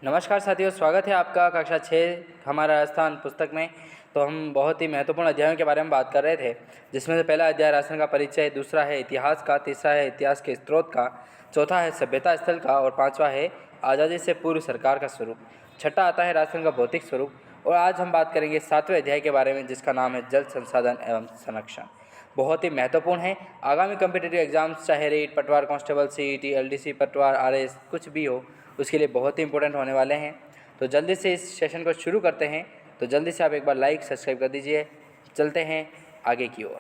नमस्कार साथियों, स्वागत है आपका कक्षा 6 हमारा राजस्थान पुस्तक में। तो हम बहुत ही महत्वपूर्ण अध्यायों के बारे में बात कर रहे थे, जिसमें से पहला अध्याय राजस्थान का परिचय, दूसरा है इतिहास का, तीसरा है इतिहास के स्रोत का, चौथा है सभ्यता स्थल का और पांचवा है आज़ादी से पूर्व सरकार का स्वरूप। छठा आता है राजस्थान का भौतिक स्वरूप। और आज हम बात करेंगे 7वें अध्याय के बारे में, जिसका नाम है जल संसाधन एवं संरक्षण। बहुत ही महत्वपूर्ण है। आगामी कम्पिटिटिव एग्जाम्स, चाहे रेट, पटवार कांस्टेबल, सीईटी, एलडीसी, पटवार, आरएस, कुछ भी हो, उसके लिए बहुत ही इंपॉर्टेंट होने वाले हैं। तो जल्दी से इस सेशन को शुरू करते हैं। तो जल्दी से आप एक बार लाइक सब्सक्राइब कर दीजिए। चलते हैं आगे की ओर।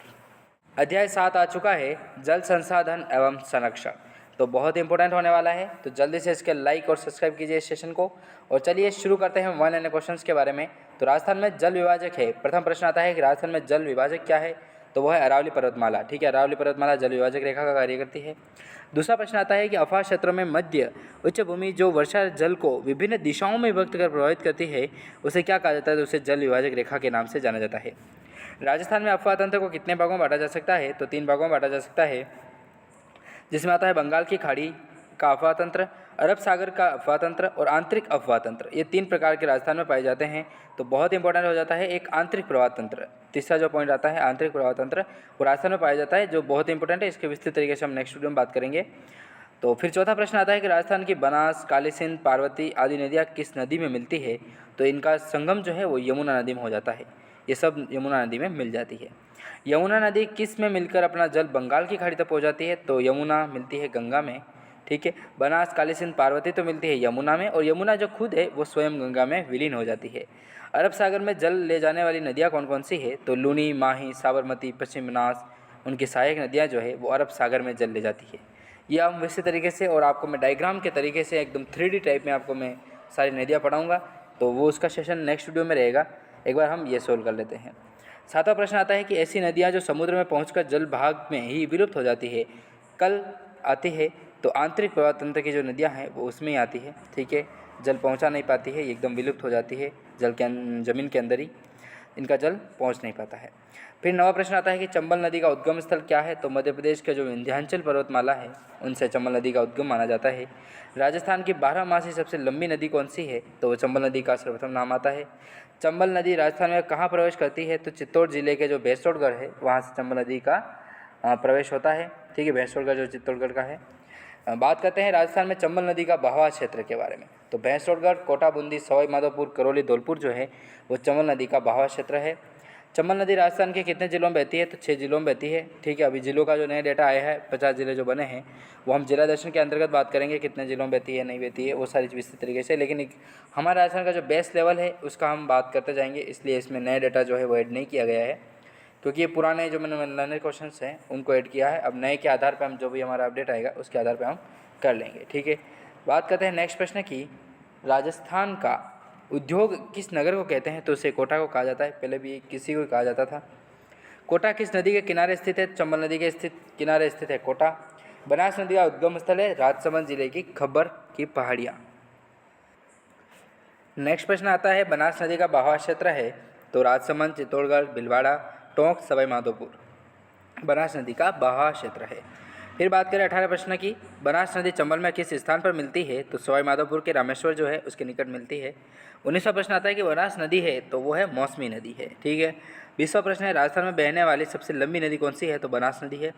अध्याय 7 आ चुका है, जल संसाधन एवं संरक्षण। तो बहुत इंपॉर्टेंट होने वाला है। तो जल्दी से इसके लाइक और सब्सक्राइब कीजिए इस सेशन को। और चलिए शुरू करते हैं वन एंड क्वेश्चंस के बारे में। तो राजस्थान में जल विभाजक है। प्रथम प्रश्न आता है कि राजस्थान में जल विभाजक क्या है। तो वह है अरावली पर्वतमाला। ठीक है, अरावली पर्वतमाला जल विभाजक रेखा का कार्य करती है। दूसरा प्रश्न आता है कि अफाह क्षेत्रों में मध्य उच्च भूमि जो वर्षा जल को विभिन्न दिशाओं में विभक्त कर प्रभावित करती है, उसे क्या कहा जाता है। तो उसे जल विभाजक रेखा के नाम से जाना जाता है। राजस्थान में अफवाह तंत्र को कितने भागों में बांटा जा सकता है। तो 3 भागों में बांटा जा सकता है, जिसमें आता है बंगाल की खाड़ी का अफवाह तंत्र, अरब सागर का अफवाह तंत्र और आंतरिक अफवाह तंत्र। ये 3 प्रकार के राजस्थान में पाए जाते हैं। तो बहुत इंपॉर्टेंट हो जाता है एक आंतरिक प्रवाह तंत्र। तीसरा जो पॉइंट आता है आंतरिक प्रवाह तंत्र, वो राजस्थान में पाया जाता है, जो बहुत इंपॉर्टेंट है। इसके विस्तृत तरीके से हम नेक्स्ट वीडियो में बात करेंगे। तो फिर चौथा प्रश्न आता है कि राजस्थान की बनास, काली सिंध, पार्वती आदि नदियाँ किस नदी में मिलती है। तो इनका संगम जो है वो यमुना नदी में हो जाता है। ये सब यमुना नदी में मिल जाती है। यमुना नदी किस में मिलकर अपना जल बंगाल की खाड़ी तक पहुँच जाती है। तो यमुना मिलती है गंगा में। ठीक है, बनास, काली सिंध, पार्वती तो मिलती है यमुना में, और यमुना जो खुद है वो स्वयं गंगा में विलीन हो जाती है। अरब सागर में जल ले जाने वाली नदियाँ कौन कौन सी है। तो लूनी, माही, साबरमती, पश्चिम बनास, उनकी सहायक नदियाँ जो है वो अरब सागर में जल ले जाती है। ये हम वैसे तरीके से, और आपको मैं डायग्राम के तरीके से एकदम 3D टाइप में आपको मैं सारी नदियाँ पढ़ाऊँगा। तो वो उसका सेशन नेक्स्ट वीडियो में रहेगा। एक बार हम ये सोल्व कर लेते हैं। 7वां प्रश्न आता है कि ऐसी नदियाँ जो समुद्र में पहुंचकर जल भाग में ही विलुप्त हो जाती है, कल आती है। तो आंतरिक प्रवाह तंत्र की जो नदियाँ हैं वो उसमें ही आती है। ठीक है, जल पहुंचा नहीं पाती है, एकदम विलुप्त हो जाती है, जल के ज़मीन के अंदर ही इनका जल पहुंच नहीं पाता है। फिर 9वां प्रश्न आता है कि चंबल नदी का उद्गम स्थल क्या है। तो मध्य प्रदेश के जो विंध्याचल पर्वतमाला है उनसे चंबल नदी का उद्गम माना जाता है। राजस्थान की 12मासी सबसे लंबी नदी कौन सी है। तो वो चंबल नदी का सर्वप्रथम नाम आता है। चंबल नदी राजस्थान में कहाँ प्रवेश करती है। तो चित्तौड़ जिले के जो भैंसोड़गढ़ है वहाँ से चंबल नदी का प्रवेश होता है। ठीक है, भैंसोड़गढ़ जो चित्तौड़गढ़ का है। बात करते हैं राजस्थान में चंबल नदी का बहाव क्षेत्र के बारे में। तो भैंसोड़गढ़, कोटा, बूंदी, सवाई माधोपुर, करौली, धौलपुर जो है वो चंबल नदी का बहाव क्षेत्र है। चंबल नदी राजस्थान के कितने जिलों में बहती है। तो 6 जिलों में बहती है। ठीक है, अभी जिलों का जो नया डेटा आया है, 50 जिले जो बने हैं, वो हम जिला दर्शन के अंतर्गत बात करेंगे, कितने जिलों में बहती है नहीं बहती है, वो सारी विस्तृत तरीके से। लेकिन हमारे राजस्थान का जो बेस लेवल है उसका हम बात करते जाएंगे, इसलिए इसमें नया डेटा जो है वो ऐड नहीं किया गया है, क्योंकि ये पुराने जो मैंने लर्नर क्वेश्चंस हैं उनको ऐड किया है। अब नए के आधार पर हम जो भी हमारा अपडेट आएगा उसके आधार पर हम कर लेंगे। ठीक है, बात करते हैं नेक्स्ट प्रश्न की। राजस्थान का उद्योग किस नगर को कहते हैं। तो उसे कोटा को कहा जाता है। पहले भी किसी को कहा जाता था। कोटा किस नदी के किनारे स्थित है। चंबल नदी के किनारे स्थित है कोटा। बनास नदी का उद्गम स्थल है राजसमंद जिले की खब्बर की पहाड़ियाँ। नेक्स्ट प्रश्न आता है बनास नदी का बहाव क्षेत्र है। तो राजसमंद, चित्तौड़गढ़, भीलवाड़ा, टोंक, सवाई माधोपुर बनास नदी का बहाव क्षेत्र है। फिर बात करें 18 प्रश्न की। बनास नदी चंबल में किस स्थान पर मिलती है। तो सवाई माधोपुर के रामेश्वर जो है उसके निकट मिलती है। 19वां प्रश्न आता है कि बनास नदी है तो वो है मौसमी नदी है। ठीक है, 20वां प्रश्न है राजस्थान में बहने वाली सबसे लंबी नदी कौन सी है। तो बनास नदी है।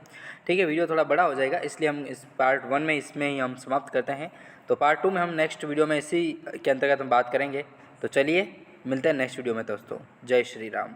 ठीक है, वीडियो थोड़ा बड़ा हो जाएगा, इसलिए हम इस पार्ट 1 में इसमें ही हम समाप्त करते हैं। तो पार्ट 2 में हम नेक्स्ट वीडियो में इसी के अंतर्गत हम बात करेंगे। तो चलिए मिलते हैं नेक्स्ट वीडियो में दोस्तों। जय श्री राम।